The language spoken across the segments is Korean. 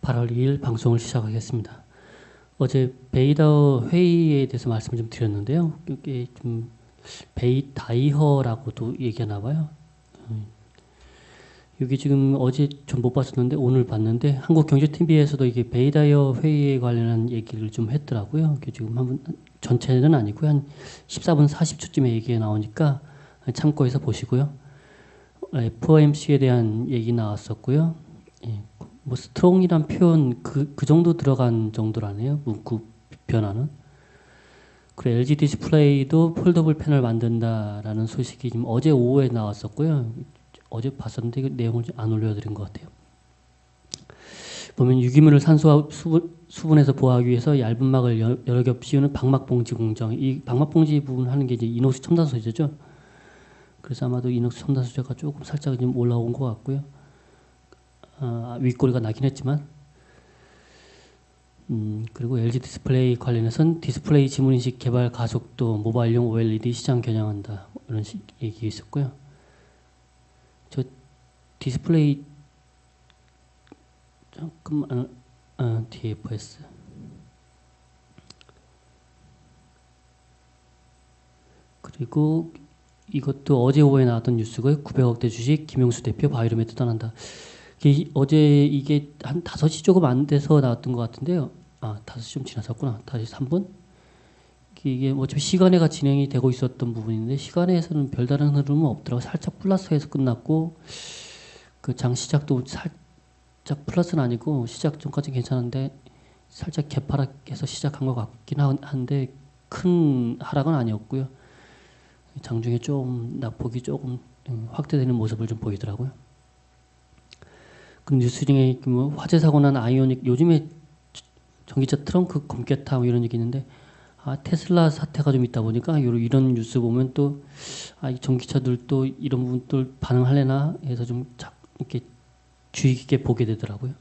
8월 2일 방송을 시작하겠습니다. 어제 베이더 회의에 대해서 말씀을 좀 드렸는데요. 이게 좀 베이다이허라고도 얘기하나 봐요. 여기 지금 어제 전 못 봤었는데 오늘 봤는데 한국경제TV에서도 이게 베이다이어 회의에 관련한 얘기를 좀 했더라고요. 이게 지금 한번 전체는 아니고요. 한 14분 40초쯤에 얘기가 나오니까 참고해서 보시고요. FOMC에 대한 얘기 나왔었고요. 예, 뭐 스트롱이란 표현 그 정도 들어간 정도라네요. 문구 변화는. 그리고 LG 디스플레이도 폴더블 펜을 만든다라는 소식이 지금 어제 오후에 나왔었고요. 어제 봤었는데 그 내용을 안 올려드린 것 같아요. 보면 유기물을 산소와 수분에서 보호하기 위해서 얇은 막을 여러 겹 씌우는 방막봉지 공정. 이 방막봉지 부분 하는 게 이제 이녹스 첨단 소재죠. 그래서 아마도 이녹스 첨단 소재가 조금 살짝 좀 올라온 것 같고요. 윗꼬리가 나긴 했지만. 그리고 LG 디스플레이 관련해서는 디스플레이 지문인식 개발 가속도, 모바일용 OLED 시장 겨냥한다. 이런 얘기 있었고요. 저 디스플레이 잠깐만 DFS 그리고 이것도 어제 오후에 나왔던 뉴스고요. 900억대 주식 김용수 대표 바이오메드 떠난다. 어제 이게 한 5시 조금 안 돼서 나왔던 것 같은데요. 5시 좀 지났었구나. 5시 3분? 이게 어차피 시간회가 진행이 되고 있었던 부분인데 시간회에서는 별다른 흐름은 없더라고요. 살짝 플러스에서 끝났고 그 장 시작도 살짝 플러스는 아니고 시작 전까지 괜찮은데 살짝 개파락해서 시작한 것 같긴 한데 큰 하락은 아니었고요. 장중에 좀 낙폭이 조금 확대되는 모습을 좀 보이더라고요. 그 뉴스 중에 뭐 화재 사고 난 아이오닉 요즘에 전기차 트렁크 검겠다 뭐 이런 얘기 있는데 테슬라 사태가 좀 있다 보니까 이런 뉴스 보면 또 이 전기차들 또 이런 부분들 반응할래나 해서 좀 이렇게 주의 깊게 보게 되더라고요.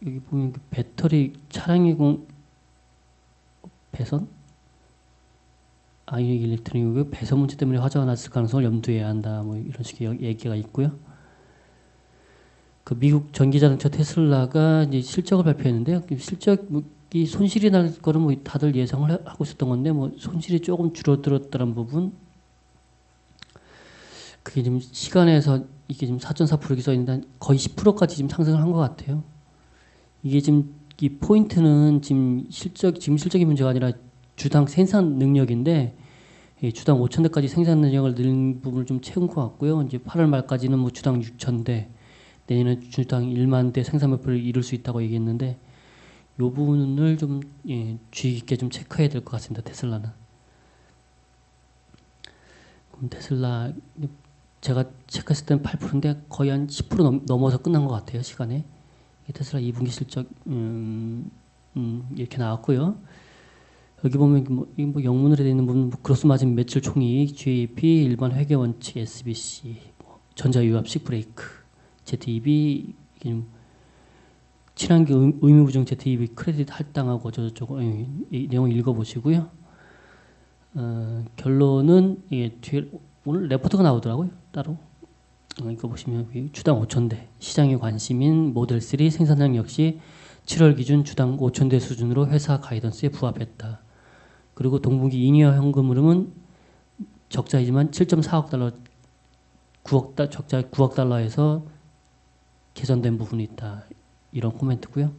여기 보면 배터리 차량의 배선? 아이오닉 일렉트로닉 배선 문제 때문에 화재가 났을 가능성을 염두해야 한다. 뭐 이런 식의 얘기가 있고요. 그 미국 전기자동차 테슬라가 이제 실적을 발표했는데요. 실적이 손실이 날 거는 뭐 다들 예상을 하고 있었던 건데 뭐 손실이 조금 줄어들었다는 부분. 그게 지금 시간에서 이게 지금 4.4% 이렇게 써 있는데 거의 10%까지 지금 상승을 한 것 같아요. 이게 지금 이 포인트는 지금 실적이 문제가 아니라 주당 생산 능력인데 주당 5,000대까지 생산 능력을 늘린 부분을 좀 채운 것 같고요. 이제 8월 말까지는 뭐 주당 6,000대, 내년에 주당 1만 대 생산 목표를 이룰 수 있다고 얘기했는데 이 부분을 좀 주의 깊게 좀 체크해야 될 것 같습니다. 테슬라는. 그럼 테슬라 제가 체크했을 때는 8%인데 거의 한 10% 넘어서 끝난 것 같아요. 시간에. 테슬라 2분기 실적 이렇게 나왔고요. 여기 보면 뭐 영문으로 되어 있는 부분 그로스 마진 매출 총이익, GAP, 일반 회계 원칙, SBC, 전자유압식 브레이크, ZEB 친환경 의무부정 ZEB 크레딧 할당하고 저쪽 이 내용 읽어보시고요. 결론은 뒤에 오늘 레포트가 나오더라고요. 따로. 이거 보시면 주당 5,000대 시장의 관심인 모델 3 생산량 역시 7월 기준 주당 5,000대 수준으로 회사 가이던스에 부합했다. 그리고 동분기 잉여 현금 흐름은 적자이지만 7.4억 달러 적자 9억 달러에서 개선된 부분이 있다. 이런 코멘트고요.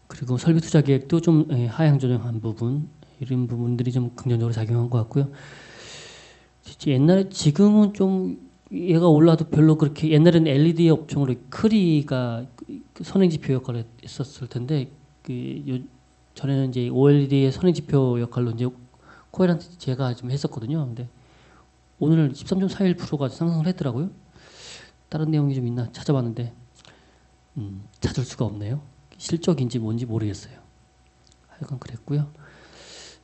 그리고 설비 투자 계획도 좀 하향 조정한 부분 이런 부분들이 좀 긍정적으로 작용한 것 같고요. 옛날에 지금은 좀 얘가 올라도 별로 그렇게 옛날에는 LED 업종으로 크리가 선행지표 역할을 했었을 텐데 전에는 이제 OLED의 선행지표 역할로 이제 코에란트 제가 좀 했었거든요. 근데 오늘 13.41%가 상승을 했더라고요. 다른 내용이 좀 있나 찾아봤는데 찾을 수가 없네요. 실적인지 뭔지 모르겠어요. 하여간 그랬고요.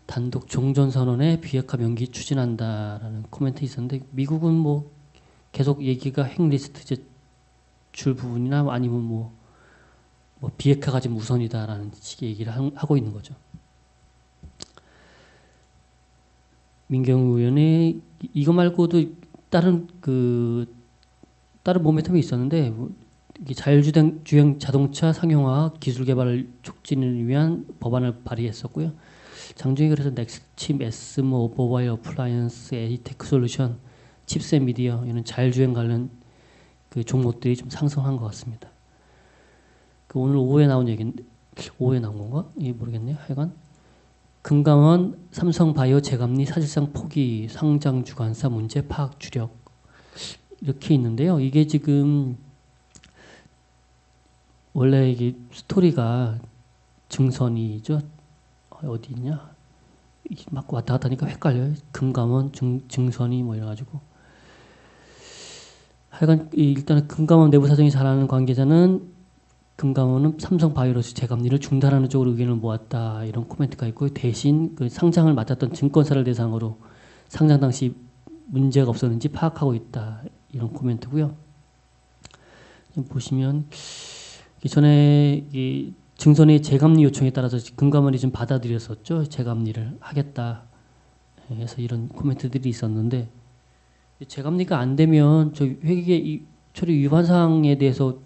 단독 종전선언에 비핵화 명기 추진한다라는 코멘트 있었는데 미국은 뭐 계속 얘기가 핵리스트 줄 부분이나 아니면 뭐 비핵화가 지금 우선이다라는 식의 얘기를 하고 있는 거죠. 민경우 의원이 이거 말고도 다른 다른 모멘텀이 있었는데 이게 자율주행 자동차 상용화 기술 개발을 촉진을 위한 법안을 발의했었고요. 장중에 그래서 넥스칩, S, 모바일 어플라이언스, 에이테크 솔루션, 칩셋 미디어 이런 자율주행 관련 그 종목들이 좀 상승한 것 같습니다. 그 오늘 오후에 나온 얘기인데 오후에 나온 건가? 예, 모르겠네요. 하여간 금감원, 삼성바이오 재감리 사실상 포기, 상장 주관사 문제 파악 주력 이렇게 있는데요. 이게 지금 원래 이게 스토리가 증선이죠. 어디 있냐? 막 왔다 갔다 하니까 헷갈려요. 금감원, 증선이 뭐 이래가지고. 하여간 일단은 금감원 내부 사정이 잘 아는 관계자는 금감원은 삼성바이오로스 재감리를 중단하는 쪽으로 의견을 모았다 이런 코멘트가 있고 대신 그 상장을 맡았던 증권사를 대상으로 상장 당시 문제가 없었는지 파악하고 있다 이런 코멘트고요. 보시면 전에 이 증선의 재감리 요청에 따라서 금감원이 좀 받아들였었죠. 재감리를 하겠다 해서 이런 코멘트들이 있었는데 재감리가 안 되면 저 회계 처리 위반 사항에 대해서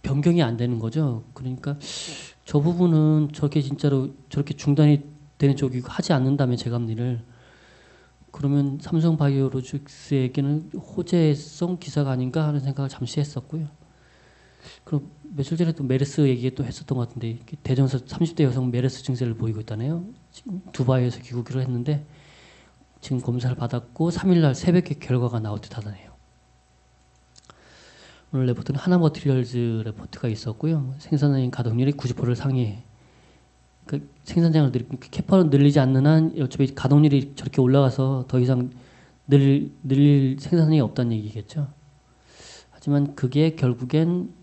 변경이 안 되는 거죠. 그러니까 저 부분은 저렇게 진짜로 저렇게 중단이 되는 쪽이 하지 않는다면 재감리를 그러면 삼성바이오로직스에게는 호재성 기사가 아닌가 하는 생각을 잠시 했었고요. 그럼 며칠 전에 또 메르스 얘기 또 했었던 것 같은데 대전서 30대 여성 메르스 증세를 보이고 있다네요. 지금 두바이에서 귀국을 했는데 지금 검사를 받았고 3일날 새벽에 결과가 나올 듯 하다네요. 오늘 레포트는 하나머티리얼즈 레포트가 있었고요. 생산라인 가동률이 90%를 상회해. 그 생산량을 캐파를 늘리지 않는 한 어차피 가동률이 저렇게 올라가서 더 이상 늘릴 생산량이 없다는 얘기겠죠. 하지만 그게 결국엔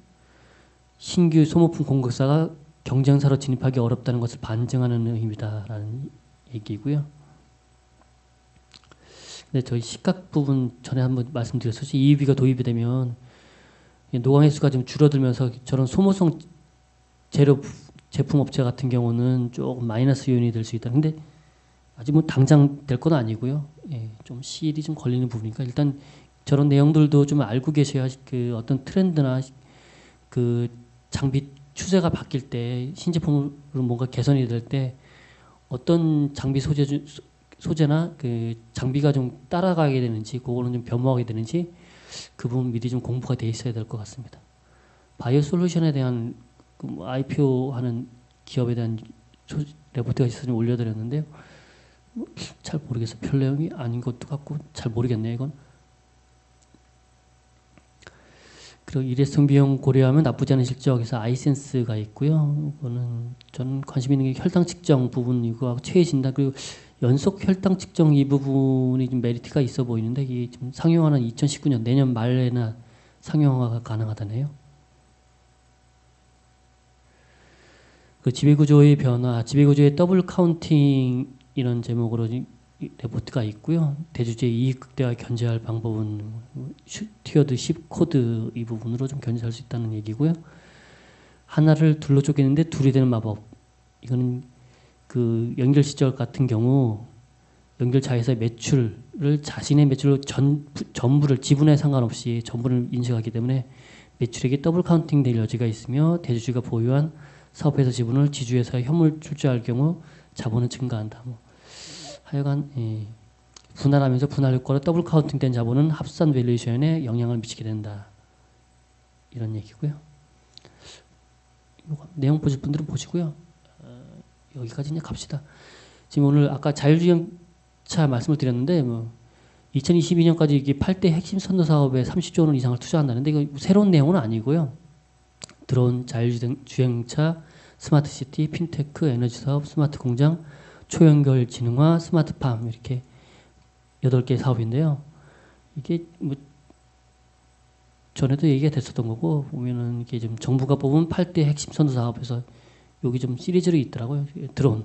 신규 소모품 공급사가 경쟁사로 진입하기 어렵다는 것을 반증하는 의미다라는 얘기고요. 근데 저희 시각 부분 전에 한번 말씀드렸었죠. EUV가 도입이 되면 노광 횟수가 좀 줄어들면서 저런 소모성 재료 제품 업체 같은 경우는 조금 마이너스 요인이 될 수 있다. 근데 아직 뭐 당장 될 건 아니고요. 예, 좀 시일이 좀 걸리는 부분이니까 일단 저런 내용들도 좀 알고 계셔야 그 어떤 트렌드나 그 장비 추세가 바뀔 때 신제품으로 뭔가 개선이 될 때 어떤 장비 소재나 그 장비가 좀 따라가게 되는지 그거는 좀 변모하게 되는지 그 부분 미리 좀 공부가 돼 있어야 될 것 같습니다. 바이오 솔루션에 대한 IPO 하는 기업에 대한 레포트가 있어서 올려드렸는데요. 잘 모르겠어요. 별 내용이 아닌 것도 같고 잘 모르겠네요. 이건. 그리고 일회성 비용 고려하면 나쁘지 않은 실적에서 아이센스가 있고요. 이거는 저는 관심 있는 게 혈당 측정 부분이고 최애 진단 그리고 연속 혈당 측정 이 부분이 좀 메리트가 있어 보이는데 이게 좀 상용화는 2019년 내년 말에나 상용화가 가능하다네요. 그 지배구조의 변화, 지배구조의 더블 카운팅 이런 제목으로 레포트가 있고요. 대주주의 이익 극대화 견제할 방법은 티어드 10 코드 이 부분으로 좀 견제할 수 있다는 얘기고요. 하나를 둘로 쪼개는데 둘이 되는 마법. 이거는 그 연결 시절 같은 경우 연결자회사의 매출을 자신의 매출로 전부를 지분에 상관없이 전부를 인식하기 때문에 매출액이 더블 카운팅 될 여지가 있으며 대주주가 보유한 사업회사 지분을 지주회사에 현물 출자할 경우 자본은 증가한다. 뭐. 하여간 분할하면서 분할 효과로 더블 카운팅된 자본은 합산 밸류에이션에 영향을 미치게 된다. 이런 얘기고요. 내용 보실 분들은 보시고요. 여기까지 이제 갑시다. 지금 오늘 아까 자율주행차 말씀을 드렸는데 뭐 2022년까지 이게 8대 핵심 선도 사업에 30조 원 이상을 투자한다는데 이거 새로운 내용은 아니고요. 드론, 자율주행차, 스마트시티, 핀테크, 에너지 사업, 스마트 공장, 초연결 지능화, 스마트팜 이렇게 8개 사업인데요. 이게 뭐 전에도 얘기가 됐었던 거고 보면은 이게 좀 정부가 뽑은 8대 핵심 선도 사업에서 여기 좀 시리즈로 있더라고요. 드론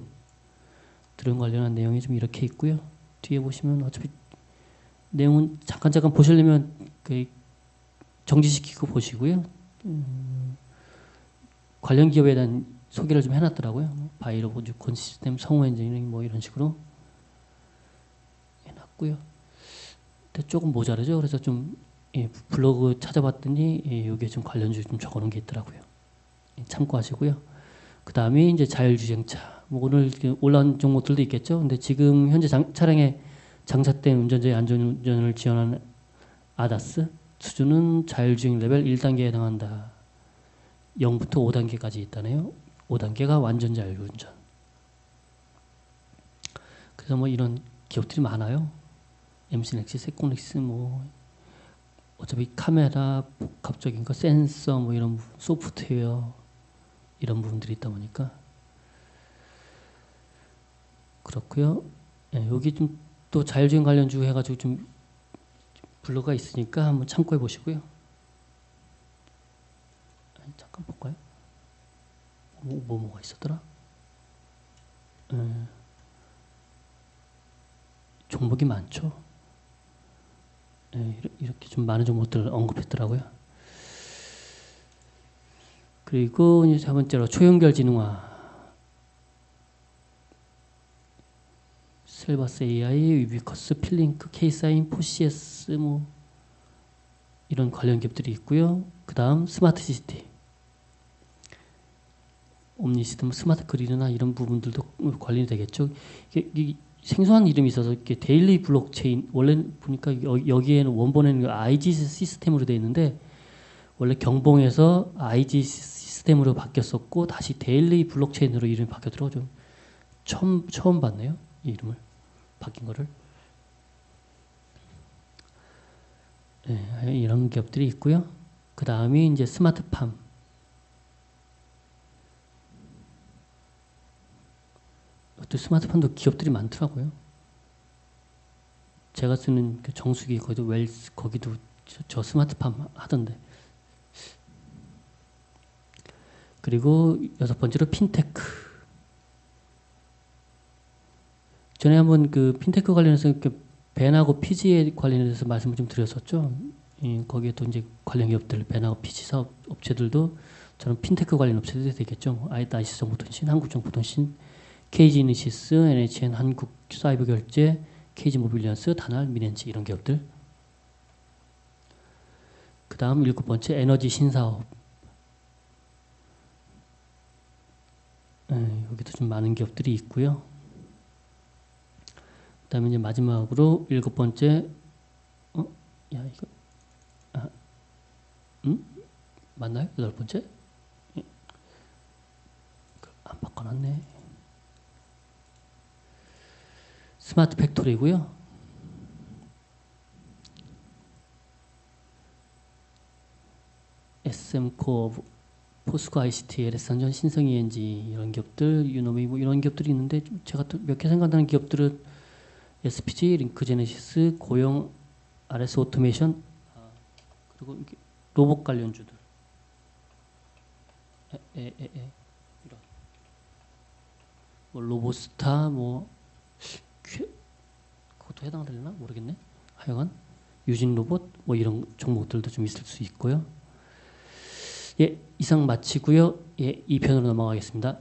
관련한 내용이 좀 이렇게 있고요. 뒤에 보시면 어차피 내용은 잠깐 보시려면 그 정지시키고 보시고요. 관련 기업에 대한 소개를 좀 해놨더라고요. 바이로, 유콘 시스템, 성우 엔지니어링 뭐 이런 식으로 해놨고요. 근데 조금 모자르죠. 그래서 좀 예, 블로그 찾아봤더니 예, 여기에 좀 관련주 좀 적어놓은 게 있더라고요. 예, 참고하시고요. 그 다음에 이제 자율주행차. 뭐 오늘 올라온 종목들도 있겠죠. 근데 지금 현재 차량에 장착된 운전자의 안전운전을 지원하는 아다스 수준은 자율주행 레벨 1단계에 해당한다. 0부터 5단계까지 있다네요. 5단계가 완전 자율운전. 그래서 뭐 이런 기업들이 많아요. MC넥시, 세코넥스 뭐 어차피 카메라, 복합적인 거, 센서 뭐 이런 소프트웨어 이런 부분들이 있다 보니까 그렇고요. 예, 여기 좀 또 자율주행 관련주 해가지고 좀 블로그가 있으니까 한번 참고해 보시고요. 잠깐 볼까요? 뭐가 있었더라? 종목이 많죠. 이렇게 좀 많은 종목들을 언급했더라고요. 그리고 이제 세 번째로 초연결 지능화. 셀바스 AI, 위비커스, 필링크, K사인, 포시에스 뭐 이런 관련 기업들이 있고요. 그 다음 스마트 시티, 옴니시스템, 스마트 그리드나 이런 부분들도 관련이 되겠죠. 이게 생소한 이름이 있어서 이렇게 데일리 블록체인, 원래 보니까 여기에는 원본에는 IG 시스템으로 되어 있는데 원래 경봉에서 IG 시스템으로 바뀌었었고 다시 데일리 블록체인으로 이름이 바뀌었더라고요. 처음 봤네요. 이 이름을 바뀐 거를. 네, 이런 기업들이 있고요. 그 다음이 이제 스마트팜. 또 스마트팜도 기업들이 많더라고요. 제가 쓰는 그 정수기 거기도 웰스 거기도 저 스마트팜 하던데. 그리고 여섯 번째로 핀테크. 전에 한번 그 핀테크 관련해서 벤하고 피지에 관련해서 말씀을 좀 드렸었죠. 거기에 또 이제 관련 기업들, 벤하고 피지 사업 업체들도 저는 핀테크 관련 업체들이 되겠죠. 아이스 정보통신, 한국정보통신, KG이니시스, NHN, 한국사이버결제, KG모빌리언스, 다날, 미넨지 이런 기업들. 그 다음 일곱 번째 에너지 신사업. 여기도 좀 많은 기업들이 있고요. 그 다음에 이제 마지막으로 일곱 번째, 이거, 맞나요? 여덟 번째? 안 바꿔놨네. 스마트 팩토리고요. SM코어, 포스코 ICT, LS안전, 신성 ENG 이런 기업들, 유노미 뭐 이런 기업들이 있는데 제가 또 몇 개 생각나는 기업들은 SPG, 링크제네시스, 고용, RS 오토메이션, 그리고 로봇 관련주들. 이런 뭐 로보스타 뭐 그것도 해당되려나 모르겠네. 하여간 유진 로봇 뭐 이런 종목들도 좀 있을 수 있고요. 예, 이상 마치고요. 예, 2편으로 넘어가겠습니다.